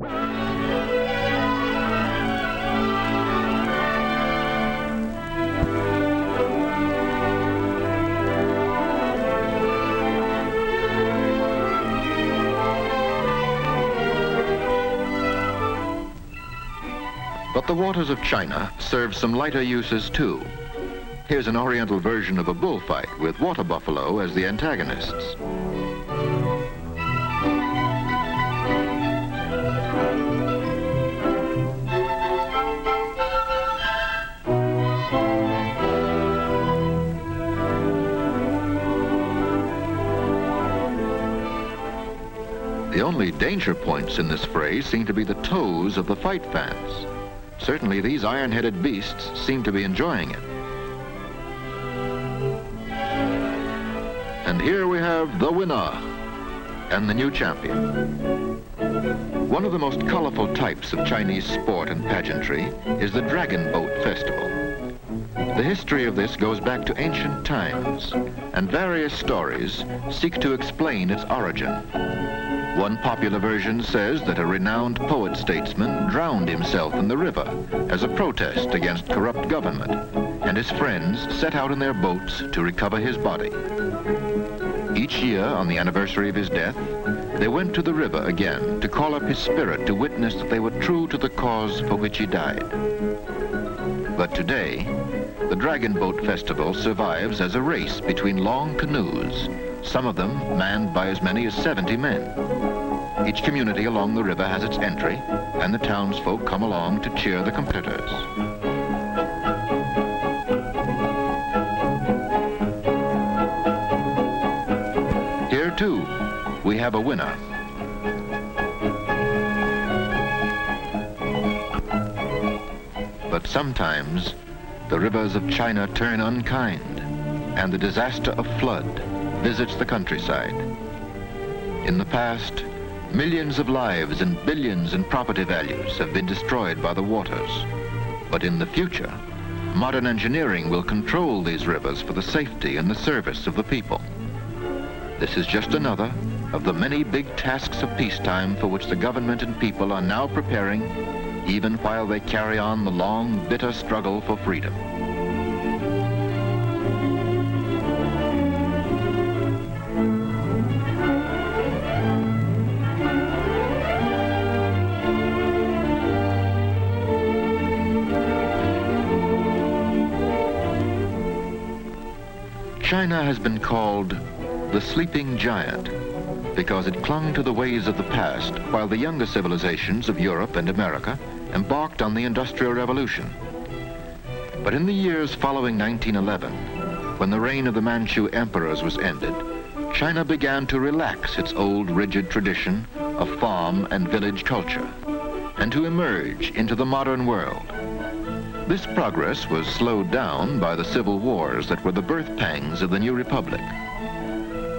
But the waters of China serve some lighter uses too. Here's an oriental version of a bullfight with water buffalo as the antagonists. The only danger points in this fray seem to be the toes of the fight fans. Certainly these iron-headed beasts seem to be enjoying it. And here we have the winner and the new champion. One of the most colorful types of Chinese sport and pageantry is the Dragon Boat Festival. The history of this goes back to ancient times, and various stories seek to explain its origin. One popular version says that a renowned poet-statesman drowned himself in the river as a protest against corrupt government, and his friends set out in their boats to recover his body. Each year, on the anniversary of his death, they went to the river again to call up his spirit to witness that they were true to the cause for which he died. But today, the Dragon Boat Festival survives as a race between long canoes, some of them manned by as many as 70 men. Each community along the river has its entry, and the townsfolk come along to cheer the competitors. Here, too, we have a winner. But sometimes, the rivers of China turn unkind, and the disaster of flood visits the countryside. In the past, millions of lives and billions in property values have been destroyed by the waters. But in the future, modern engineering will control these rivers for the safety and the service of the people. This is just another of the many big tasks of peacetime for which the government and people are now preparing, even while they carry on the long, bitter struggle for freedom. China has been called the sleeping giant because it clung to the ways of the past while the younger civilizations of Europe and America embarked on the Industrial Revolution. But in the years following 1911, when the reign of the Manchu emperors was ended, China began to relax its old rigid tradition of farm and village culture and to emerge into the modern world. This progress was slowed down by the civil wars that were the birth pangs of the new republic.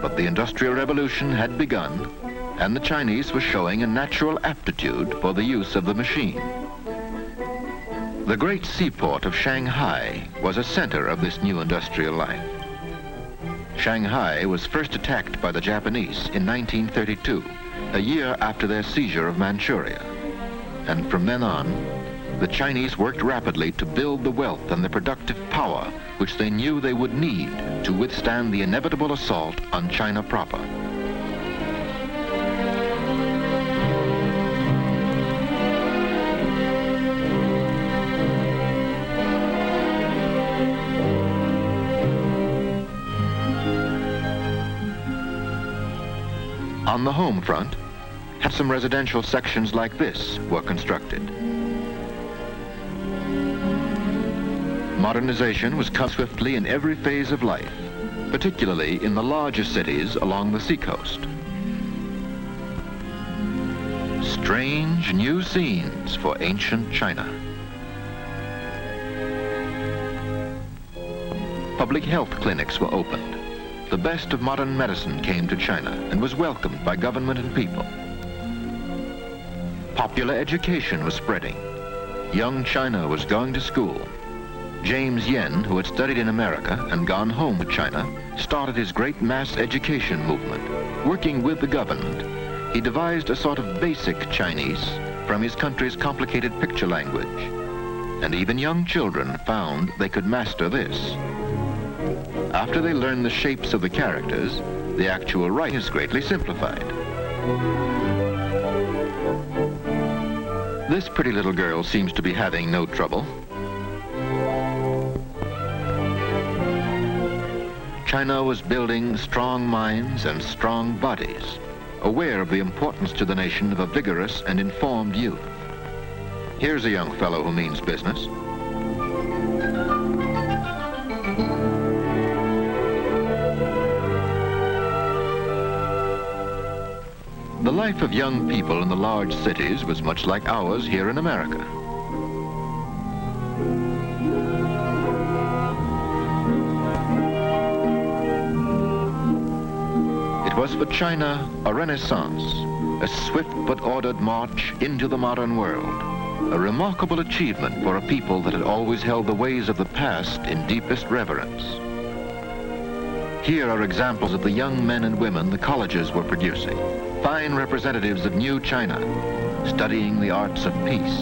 But the Industrial Revolution had begun, and the Chinese were showing a natural aptitude for the use of the machine. The great seaport of Shanghai was a center of this new industrial life. Shanghai was first attacked by the Japanese in 1932, a year after their seizure of Manchuria. And from then on, the Chinese worked rapidly to build the wealth and the productive power which they knew they would need to withstand the inevitable assault on China proper. On the home front, handsome residential sections like this were constructed. Modernization was cut swiftly in every phase of life, particularly in the larger cities along the seacoast. Strange new scenes for ancient China. Public health clinics were opened. The best of modern medicine came to China and was welcomed by government and people. Popular education was spreading. Young China was going to school. James Yen, who had studied in America and gone home to China, started his great mass education movement. Working with the government, he devised a sort of basic Chinese from his country's complicated picture language. And even young children found they could master this. After they learn the shapes of the characters, the actual writing is greatly simplified. This pretty little girl seems to be having no trouble. China was building strong minds and strong bodies, aware of the importance to the nation of a vigorous and informed youth. Here's a young fellow who means business. The life of young people in the large cities was much like ours here in America. It was for China a renaissance, a swift but ordered march into the modern world, a remarkable achievement for a people that had always held the ways of the past in deepest reverence. Here are examples of the young men and women the colleges were producing, fine representatives of new China, studying the arts of peace.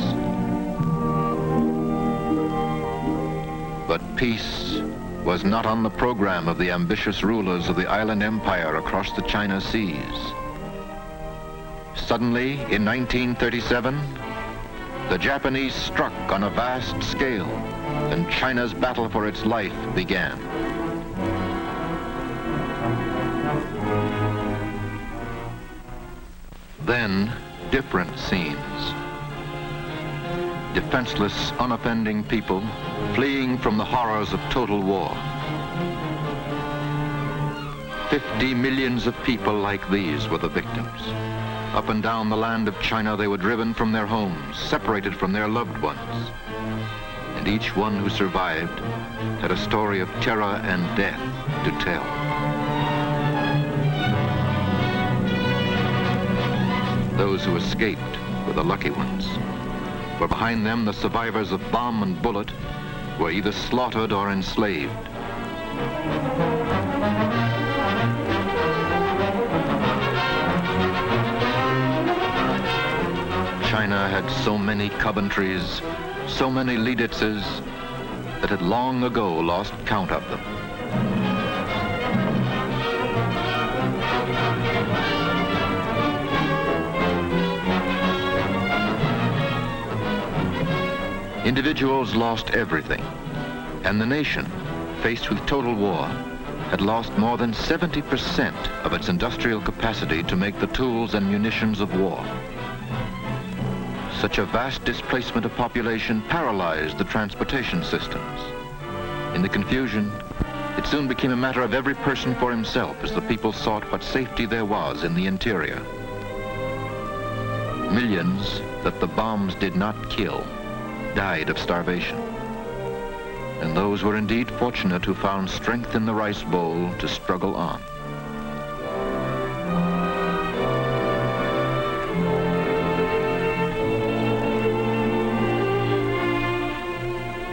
But peace was not on the program of the ambitious rulers of the island empire across the China seas. Suddenly, in 1937, the Japanese struck on a vast scale, and China's battle for its life began. Then, different scenes. Defenseless, unoffending people fleeing from the horrors of total war. 50 millions of people like these were the victims. Up and down the land of China, they were driven from their homes, separated from their loved ones. And each one who survived had a story of terror and death to tell. Those who escaped were the lucky ones. For behind them, the survivors of bomb and bullet were either slaughtered or enslaved. China had so many Coventrys, so many Lieditzes, that had long ago lost count of them. Individuals lost everything, and the nation, faced with total war, had lost more than 70% of its industrial capacity to make the tools and munitions of war. Such a vast displacement of population paralyzed the transportation systems. In the confusion, it soon became a matter of every person for himself as the people sought what safety there was in the interior. Millions that the bombs did not kill died of starvation. And those were indeed fortunate who found strength in the rice bowl to struggle on.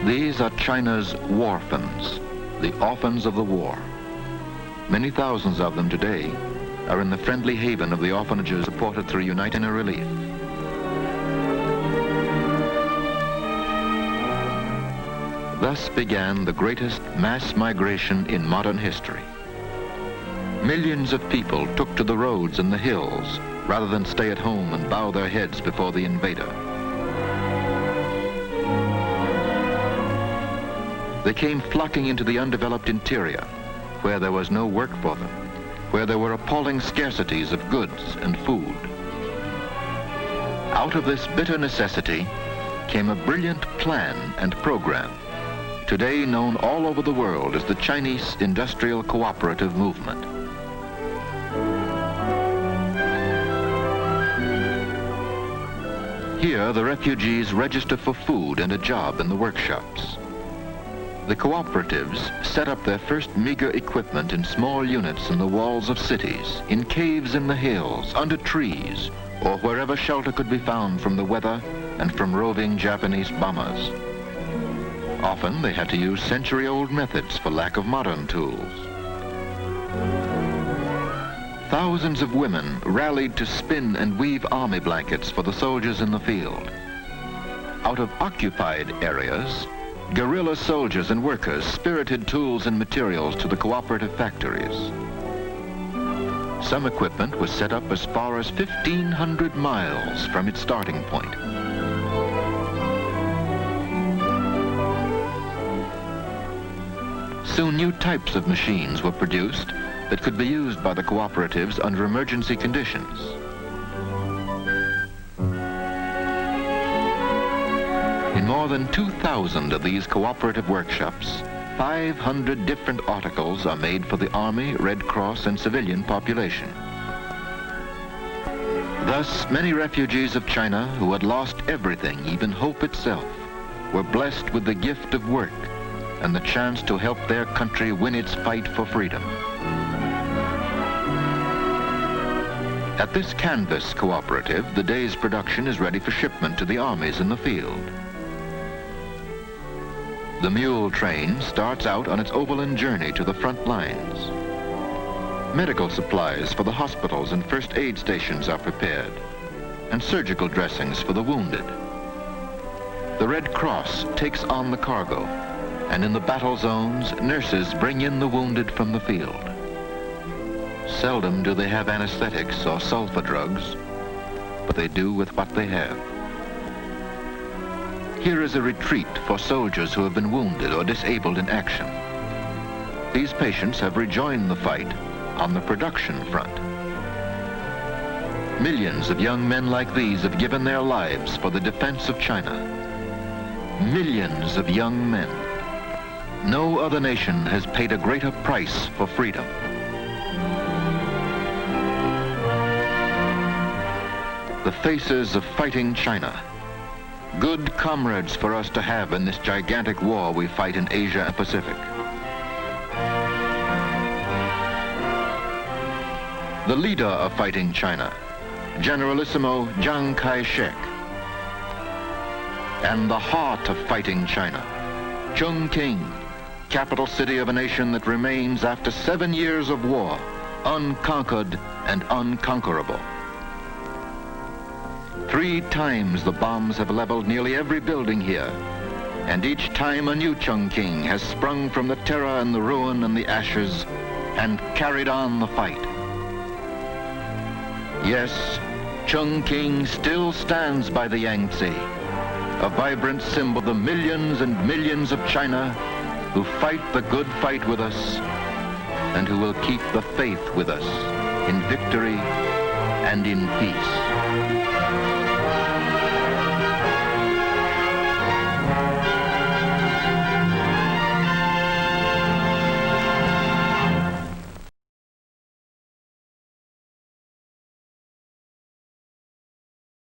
These are China's orphans, the orphans of the war. Many thousands of them today are in the friendly haven of the orphanages supported through United Relief. Thus began the greatest mass migration in modern history. Millions of people took to the roads and the hills rather than stay at home and bow their heads before the invader. They came flocking into the undeveloped interior, where there was no work for them, where there were appalling scarcities of goods and food. Out of this bitter necessity came a brilliant plan and program, today known all over the world as the Chinese Industrial Cooperative Movement. Here, the refugees register for food and a job in the workshops. The cooperatives set up their first meager equipment in small units in the walls of cities, in caves in the hills, under trees, or wherever shelter could be found from the weather and from roving Japanese bombers. Often they had to use century-old methods for lack of modern tools. thousands of women rallied to spin and weave army blankets for the soldiers in the field. Out of occupied areas, guerrilla soldiers and workers spirited tools and materials to the cooperative factories. Some equipment was set up as far as 1,500 miles from its starting point. Soon new types of machines were produced that could be used by the cooperatives under emergency conditions. In more than 2,000 of these cooperative workshops, 500 different articles are made for the Army, Red Cross, and civilian population. Thus, many refugees of China who had lost everything, even hope itself, were blessed with the gift of work and the chance to help their country win its fight for freedom. At this canvas cooperative, the day's production is ready for shipment to the armies in the field. The mule train starts out on its overland journey to the front lines. Medical supplies for the hospitals and first aid stations are prepared, and surgical dressings for the wounded. The Red Cross takes on the cargo, and in the battle zones, nurses bring in the wounded from the field. Seldom do they have anesthetics or sulfa drugs, but they do with what they have. Here is a retreat for soldiers who have been wounded or disabled in action. These patients have rejoined the fight on the production front. Millions of young men like these have given their lives for the defense of China. Millions of young men. No other nation has paid a greater price for freedom. The faces of fighting China. Good comrades for us to have in this gigantic war we fight in Asia and Pacific. The leader of fighting China, Generalissimo Chiang Kai-shek. And the heart of fighting China, Chongqing, capital city of a nation that remains after 7 years of war, unconquered and unconquerable. 3 times the bombs have leveled nearly every building here, and each time a new Chongqing has sprung from the terror and the ruin and the ashes and carried on the fight. Yes, Chongqing still stands by the Yangtze, a vibrant symbol of the millions and millions of China who fight the good fight with us and who will keep the faith with us in victory and in peace.